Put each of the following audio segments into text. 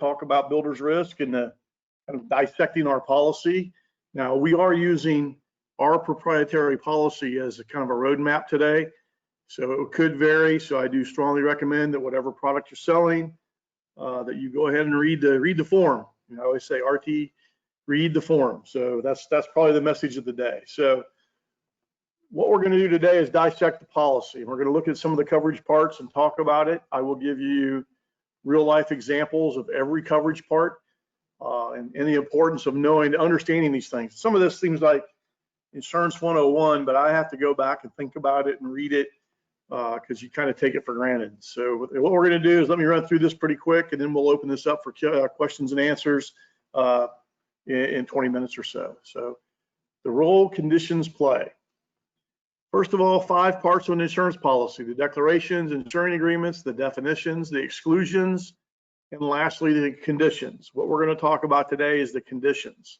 talk about builder's risk and kind of dissecting our policy. Now, we are using our proprietary policy as a kind of a roadmap today, so it could vary. So I do strongly recommend that whatever product you're selling, that you go ahead and read the form. You know, I always say, RT, read the form. So that's probably the message of the day. So what we're going to do today is dissect the policy. We're going to look at some of the coverage parts and talk about it. I will give you real life examples of every coverage part and the importance of understanding these things. Some of this seems like Insurance 101, but I have to go back and think about it and read it because you kind of take it for granted. So what we're going to do is let me run through this pretty quick, and then we'll open this up for questions and answers in 20 minutes or so. So the role conditions play. First of all, 5 parts of an insurance policy: the declarations, insuring agreements, the definitions, the exclusions, and lastly, the conditions. What we're going to talk about today is the conditions.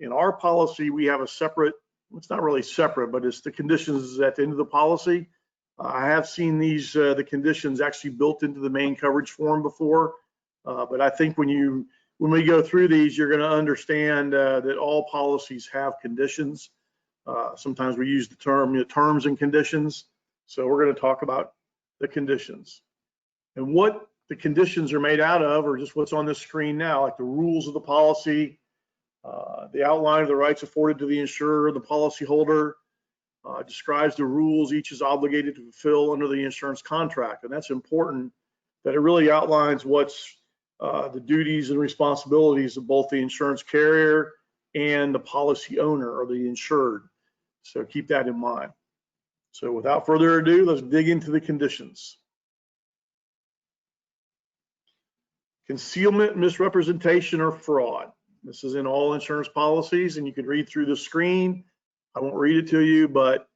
In our policy, we have a separate, it's not really separate, but it's the conditions at the end of the policy. I have seen these, the conditions actually built into the main coverage form before, but I think when we go through these, you're going to understand that all policies have conditions. Sometimes we use the term terms and conditions. So we're going to talk about the conditions. And what the conditions are made out of, or just what's on this screen now, like the rules of the policy, the outline of the rights afforded to the insurer, the policyholder, describes the rules each is obligated to fulfill under the insurance contract. And that's important, that it really outlines what's the duties and responsibilities of both the insurance carrier and the policy owner or the insured. So keep that in mind. So without further ado, let's dig into the conditions. Concealment, misrepresentation, or fraud. This is in all insurance policies, and you can read through the screen. I won't read it to you, but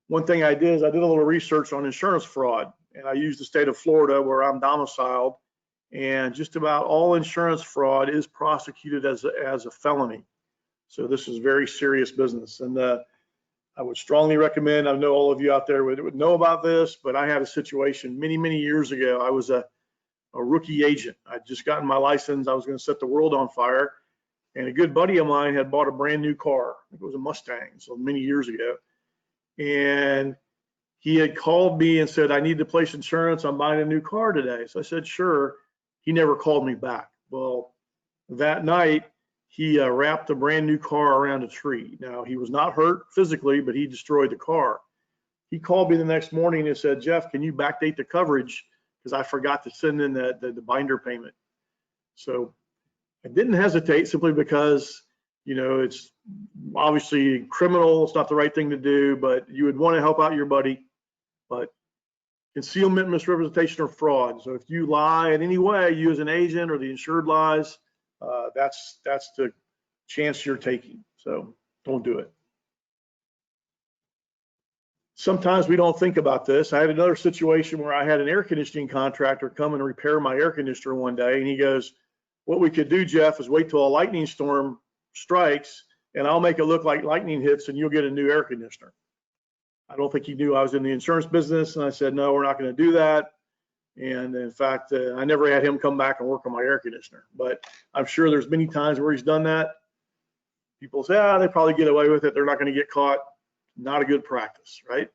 one thing I did is I did a little research on insurance fraud, and I used the state of Florida where I'm domiciled, and just about all insurance fraud is prosecuted as a felony. So this is very serious business, and I would strongly recommend, I know all of you out there would know about this, but I had a situation many years ago. I was a rookie agent. I'd just gotten my license. I was going to set the world on fire, and a good buddy of mine had bought a brand new car. I think it was a Mustang, so many years ago. And he had called me and said, I need to place insurance. I'm buying a new car today. So I said, sure. He never called me back. Well, that night, he wrapped a brand new car around a tree. Now, he was not hurt physically, but he destroyed the car. He called me the next morning and said, Jeff, can you backdate the coverage? Because I forgot to send in the binder payment. So I didn't hesitate, simply because, you know, it's obviously criminal. It's not the right thing to do, but you would want to help out your buddy. But concealment, misrepresentation, or fraud. So if you lie in any way, you as an agent or the insured lies, that's the chance you're taking. So don't do it. Sometimes we don't think about this. I had another situation where I had an air conditioning contractor come and repair my air conditioner one day, and he goes, what we could do, Jeff, is wait till a lightning storm strikes, and I'll make it look like lightning hits, and you'll get a new air conditioner. I don't think he knew I was in the insurance business, and I said, no, we're not going to do that. And in fact, I never had him come back and work on my air conditioner, but I'm sure there's many times where he's done that. People say, they probably get away with it. They're not going to get caught. Not a good practice, right?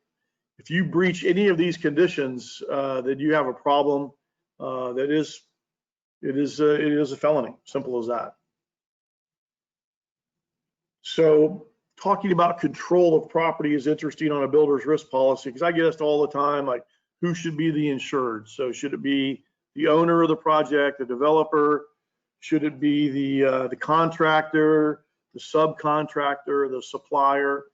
If you breach any of these conditions, then you have a problem. It is a felony. Simple as that. So talking about control of property is interesting on a builder's risk policy, because I get asked all the time, like, who should be the insured? So should it be the owner of the project, the developer? Should it be the contractor, the subcontractor, the supplier?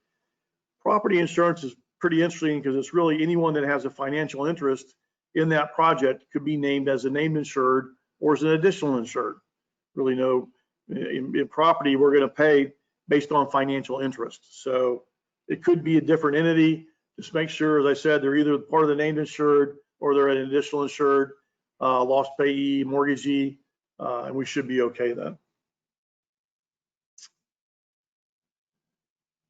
Property insurance is pretty interesting because it's really anyone that has a financial interest in that project could be named as a named insured or as an additional insured. Really no, in property, we're going to pay based on financial interest. So it could be a different entity. Just make sure, as I said, they're either part of the named insured or they're an additional insured, lost payee, mortgagee, and we should be okay then.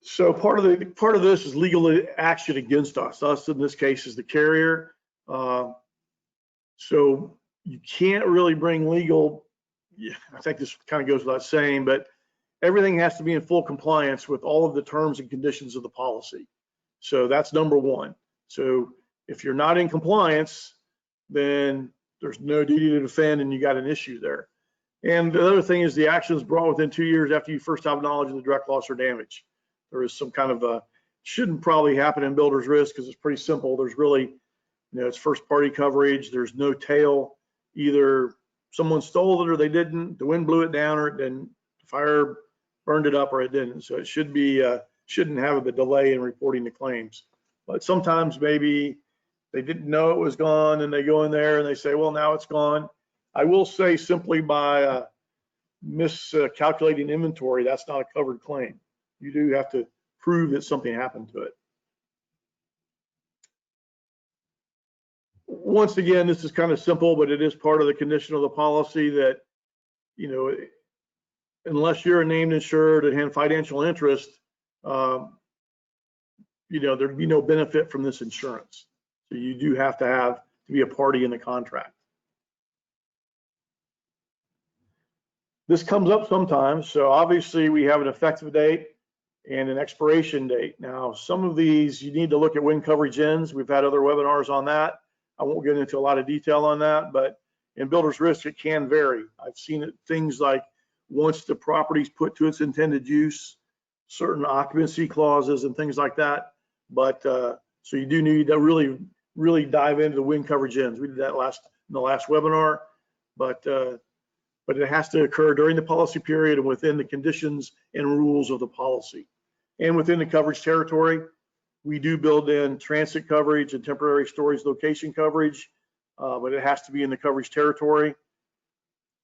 So part of this is legal action against us. Us in this case is the carrier. So you can't really bring legal yeah, I think this kind of goes without saying, but everything has to be in full compliance with all of the terms and conditions of the policy. So that's number one. So if you're not in compliance, then there's no duty to defend and you got an issue there. And the other thing is the action is brought within 2 years after you first have knowledge of the direct loss or damage. There is some kind of a, shouldn't probably happen in builder's risk because it's pretty simple. There's really, it's first party coverage. There's no tail. Either someone stole it or they didn't, the wind blew it down or it didn't, the fire burned it up or it didn't. So it should be, shouldn't have a delay in reporting the claims. But sometimes maybe they didn't know it was gone and they go in there and they say, well, now it's gone. I will say simply by miscalculating inventory, that's not a covered claim. You do have to prove that something happened to it. Once again, this is kind of simple, but it is part of the condition of the policy that, unless you're a named insured and have financial interest, there'd be no benefit from this insurance. So you do have to be a party in the contract. This comes up sometimes. So obviously we have an effective date and an expiration date. Now, some of these you need to look at when coverage ends. We've had other webinars on that. I won't get into a lot of detail on that, but in builder's risk, it can vary. I've seen it, things like once the property's put to its intended use, certain occupancy clauses and things like that. But so you do need to really dive into the when coverage ends. We did that in the last webinar, but it has to occur during the policy period and within the conditions and rules of the policy. And within the coverage territory, we do build in transit coverage and temporary storage location coverage, but it has to be in the coverage territory.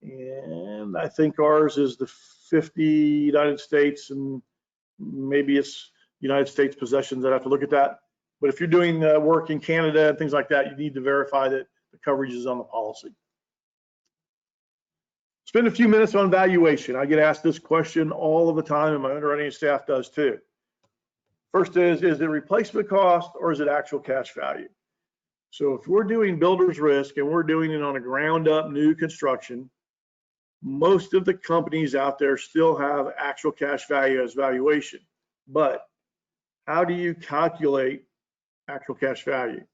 And I think ours is the 50 United States, and maybe it's United States possessions. I'd have to look at that. But if you're doing work in Canada and things like that, you need to verify that the coverage is on the policy. Spend a few minutes on valuation. I get asked this question all of the time, and my underwriting staff does too. First is it replacement cost or is it actual cash value? So if we're doing builder's risk and we're doing it on a ground up new construction, most of the companies out there still have actual cash value as valuation. But how do you calculate actual cash value?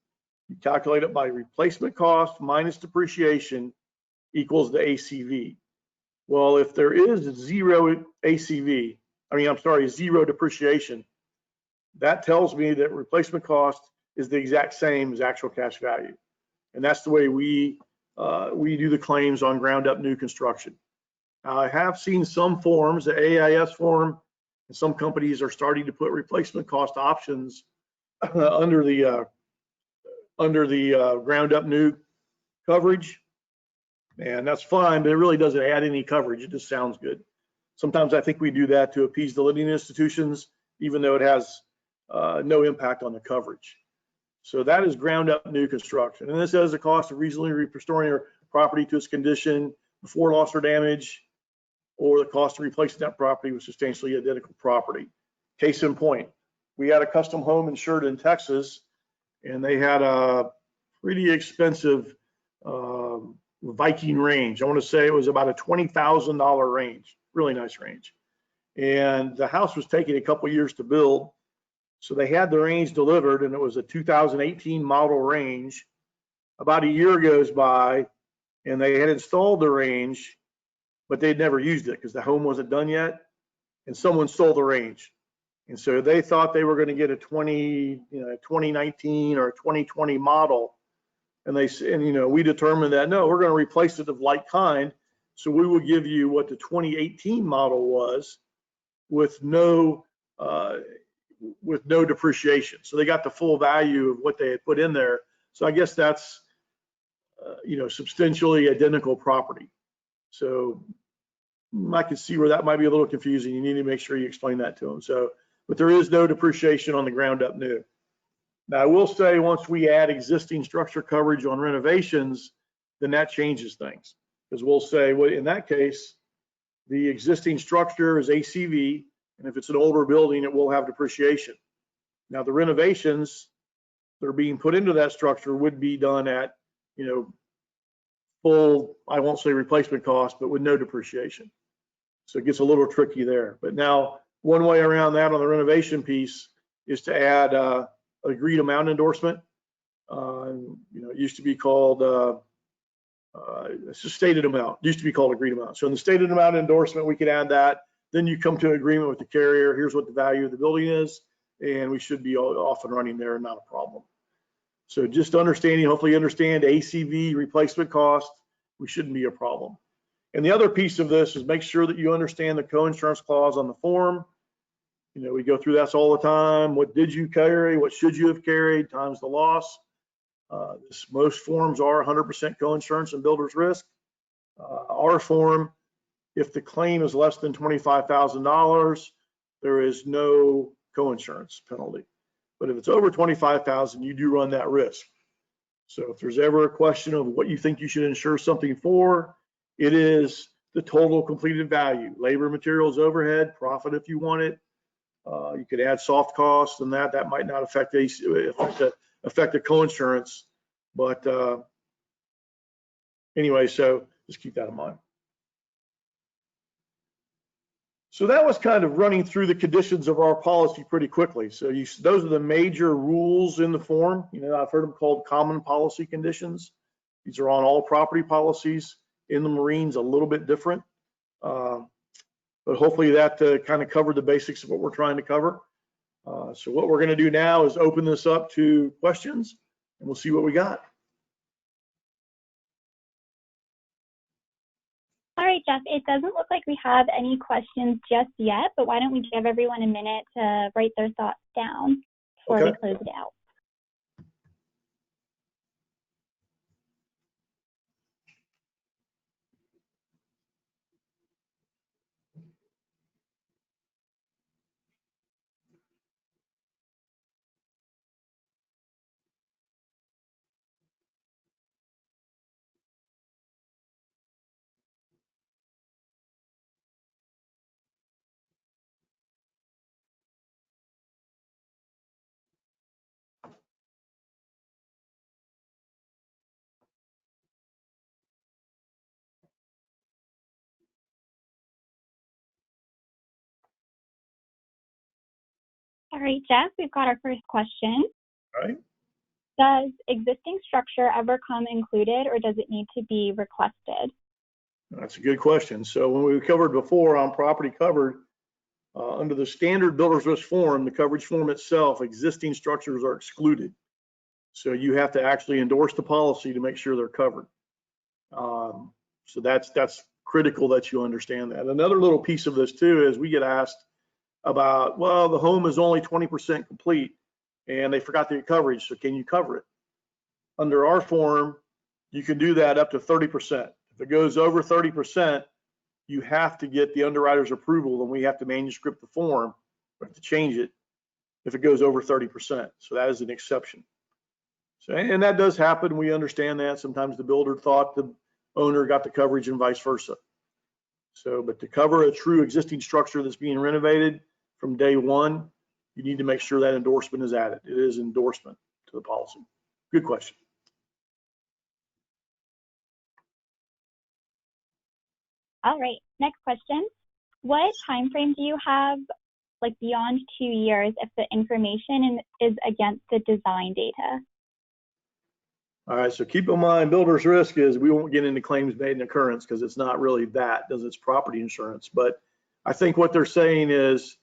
You calculate it by replacement cost minus depreciation equals the ACV. Well, if there is zero depreciation, that tells me that replacement cost is the exact same as actual cash value. And that's the way we do the claims on ground up new construction. Now, I have seen some forms, the AIS form, and some companies are starting to put replacement cost options under the ground up new coverage. And that's fine, but it really doesn't add any coverage. It just sounds good. Sometimes I think we do that to appease the lending institutions, even though it has no impact on the coverage. So that is ground up new construction. And this has the cost of reasonably restoring your property to its condition before loss or damage, or the cost of replacing that property with substantially identical property. Case in point, we had a custom home insured in Texas, and they had a pretty expensive Viking range. I want to say it was about a $20,000 range, really nice range. And the house was taking a couple years to build. So they had the range delivered, and it was a 2018 model range. About a year goes by, and they had installed the range, but they'd never used it because the home wasn't done yet, and someone stole the range. And so they thought they were going to get a 2019 or a 2020 model. And we determined that, no, we're going to replace it of like kind. So we will give you what the 2018 model was with no depreciation. So they got the full value of what they had put in there. So I guess that's, substantially identical property. So I can see where that might be a little confusing. You need to make sure you explain that to them. So, but there is no depreciation on the ground up new. Now, I will say once we add existing structure coverage on renovations, then that changes things. Because we'll say, well, in that case, the existing structure is ACV, and if it's an older building, it will have depreciation. Now, the renovations that are being put into that structure would be done at, full, I won't say replacement cost, but with no depreciation. So it gets a little tricky there. But now, one way around that on the renovation piece is to add agreed amount endorsement. It used to be called it's a stated amount. It used to be called agreed amount. So in the stated amount endorsement, we could add that. Then you come to an agreement with the carrier. Here's what the value of the building is, and we should be off and running there, not a problem. So just understanding, hopefully you understand ACV replacement cost, we shouldn't be a problem. And the other piece of this is make sure that you understand the co-insurance clause on the form. We go through that all the time. What did you carry? What should you have carried times the loss? Most forms are 100% co-insurance and builder's risk. Our form, if the claim is less than $25,000, there is no co-insurance penalty. But if it's over $25,000, you do run that risk. So if there's ever a question of what you think you should insure something for, it is the total completed value, labor, materials, overhead, profit if you want it. You could add soft costs and that might not affect the co-insurance. But anyway, so just keep that in mind. So that was kind of running through the conditions of our policy pretty quickly. So those are the major rules in the form. I've heard them called common policy conditions. These are on all property policies. In the Marines, a little bit different. But hopefully that kind of covered the basics of what we're trying to cover. So what we're going to do now is open this up to questions, and we'll see what we got. All right, Jeff, it doesn't look like we have any questions just yet, but why don't we give everyone a minute to write their thoughts down before we close it out. All right, Jeff, we've got our first question. All right. Does existing structure ever come included, or does it need to be requested? That's a good question. So when we covered before on property covered, under the standard builder's risk form, the coverage form itself, existing structures are excluded. So you have to actually endorse the policy to make sure they're covered. So that's critical that you understand that. Another little piece of this too is we get asked about, well, the home is only 20% complete and they forgot the coverage, so can you cover it? Under our form, you can do that up to 30%. If it goes over 30%, you have to get the underwriter's approval, and we have to manuscript the form or to change it if it goes over 30%. So that is an exception. So, and that does happen. We understand that. Sometimes the builder thought the owner got the coverage and vice versa. So, but to cover a true existing structure that's being renovated from day one, you need to make sure that endorsement is added. It is endorsement to the policy. Good question. All right, next question. What time frame do you have, like beyond 2 years, if the information is against the design data? All right, so keep in mind, builder's risk is we won't get into claims made in occurrence because it's not really that, it's property insurance. But I think what they're saying is,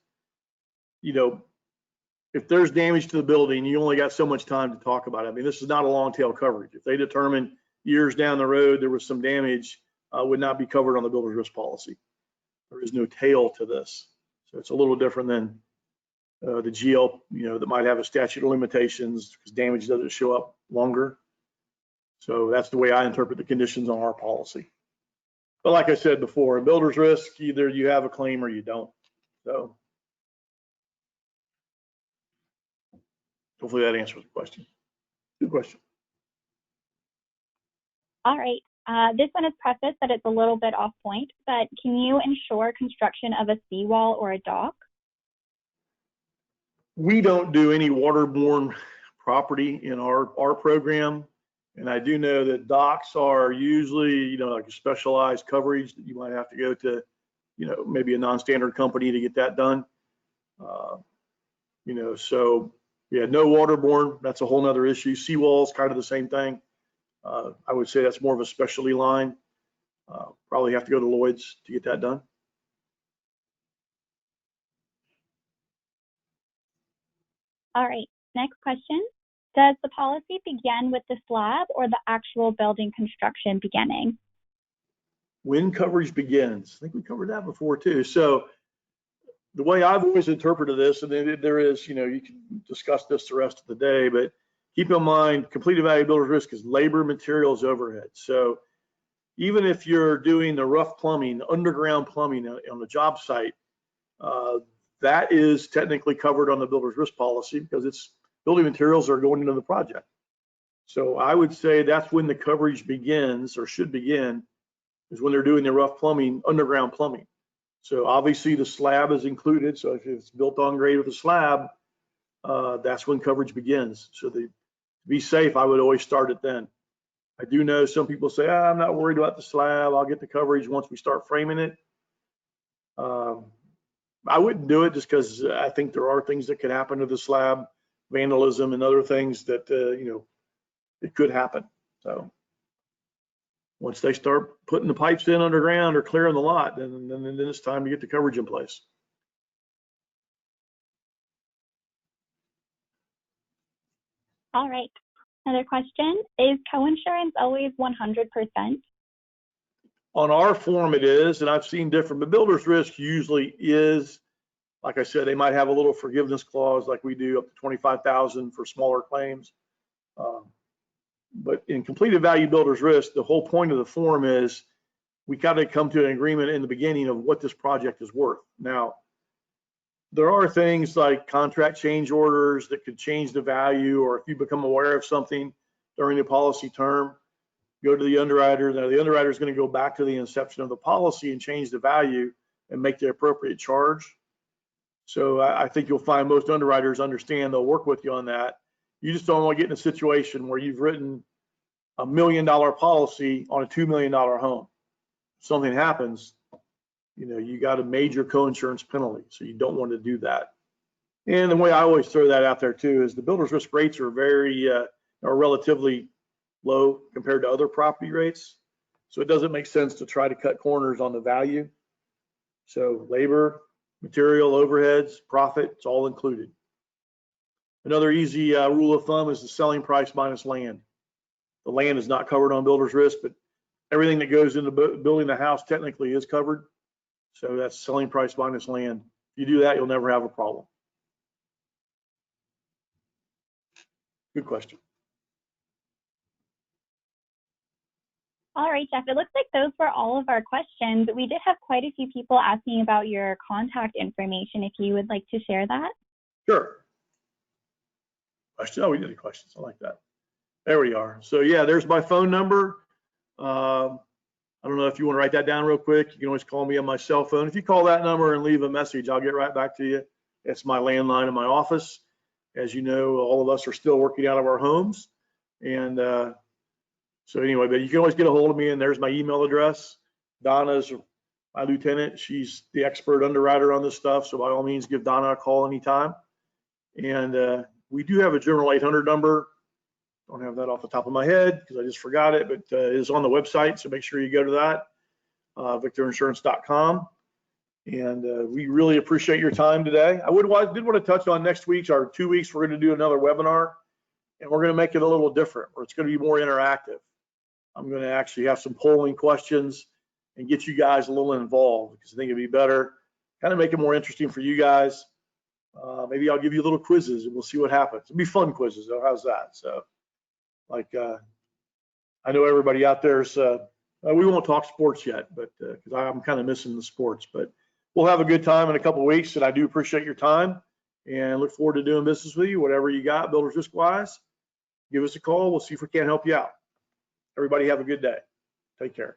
if there's damage to the building, you only got so much time to talk about it. I mean, this is not a long tail coverage. If they determine years down the road there was some damage, would not be covered on the builder's risk policy. There is no tail to this. So it's a little different than the GL, that might have a statute of limitations because damage doesn't show up longer. So that's the way I interpret the conditions on our policy. But like I said before, in builder's risk, either you have a claim or you don't. So hopefully that answers the question. Good question. All right. This one is prefaced that it's a little bit off point, but can you insure construction of a seawall or a dock? We don't do any waterborne property in our program. And I do know that docks are usually, you know, like a specialized coverage that you might have to go to, you know, maybe a non-standard company to get that done. You know, so yeah, no waterborne, that's a whole nother issue. Seawalls, kind of the same thing. I would say that's more of a specialty line. Probably have to go to Lloyd's to get that done. All right, next question. Does the policy begin with the slab or the actual building construction beginning? When coverage begins. I think we covered that before too. So the way I've always interpreted this, and there is, you know, you can discuss this the rest of the day, but keep in mind, completed value builder's risk is labor, materials, overhead. So even if you're doing the rough plumbing, underground plumbing on the job site, that is technically covered on the builder's risk policy because it's building materials are going into the project. So I would say that's when the coverage begins, or should begin, is when they're doing the rough plumbing, underground plumbing. So obviously the slab is included. So if it's built on grade with a slab, that's when coverage begins. So to be safe, I would always start it then. I do know some people say, I'm not worried about the slab. I'll get the coverage once we start framing it. I wouldn't do it just because I think there are things that could happen to the slab, vandalism and other things that, you know, it could happen. So once they start putting the pipes in underground or clearing the lot, then it's time to get the coverage in place. All right, another question. Is coinsurance always 100%? On our form it is, and I've seen different, but builder's risk usually is, like I said, they might have a little forgiveness clause like we do up to 25,000 for smaller claims. But in completed value builder's risk, the whole point of the form is we got to come to an agreement in the beginning of what this project is worth. Now, there are things like contract change orders that could change the value, or if you become aware of something during the policy term, go to the underwriter. Now, the underwriter is going to go back to the inception of the policy and change the value and make the appropriate charge. So I think you'll find most underwriters understand, they'll work with you on that. You just don't want to get in a situation where you've written $1 million policy on a $2 million home. If something happens, you know, you got a major coinsurance penalty. So you don't want to do that. And the way I always throw that out there too is the builder's risk rates are are relatively low compared to other property rates. So it doesn't make sense to try to cut corners on the value. So labor, material, overheads, profit, it's all included. Another easy rule of thumb is the selling price minus land. The land is not covered on builder's risk, but everything that goes into building the house technically is covered. So that's selling price minus land. If you do that, you'll never have a problem. Good question. All right, Jeff, it looks like those were all of our questions. We did have quite a few people asking about your contact information, if you would like to share that. Sure. Question. Oh, we did the questions. I like that. There we are. So yeah, there's my phone number. I don't know if you want to write that down real quick. You can always call me on my cell phone. If you call that number and leave a message, I'll get right back to you. It's my landline in my office. As you know, all of us are still working out of our homes. And so anyway, but you can always get a hold of me, and there's my email address. Donna's my lieutenant. She's the expert underwriter on this stuff. So by all means, give Donna a call anytime. And we do have a general 800 number. Don't have that off the top of my head because I just forgot it, but it is on the website. So make sure you go to that, victorinsurance.com. And we really appreciate your time today. I did want to touch on next week's, our 2 weeks, we're going to do another webinar, and we're going to make it a little different, where it's going to be more interactive. I'm going to actually have some polling questions and get you guys a little involved, because I think it'd be better, kind of make it more interesting for you guys. Maybe I'll give you little quizzes and we'll see what happens. It'll be fun quizzes though. How's that? So like, I know everybody out there's, we won't talk sports yet, but because I'm kind of missing the sports, but we'll have a good time in a couple of weeks. And I do appreciate your time and look forward to doing business with you. Whatever you got, builders risk wise, give us a call. We'll see if we can't help you out. Everybody have a good day. Take care.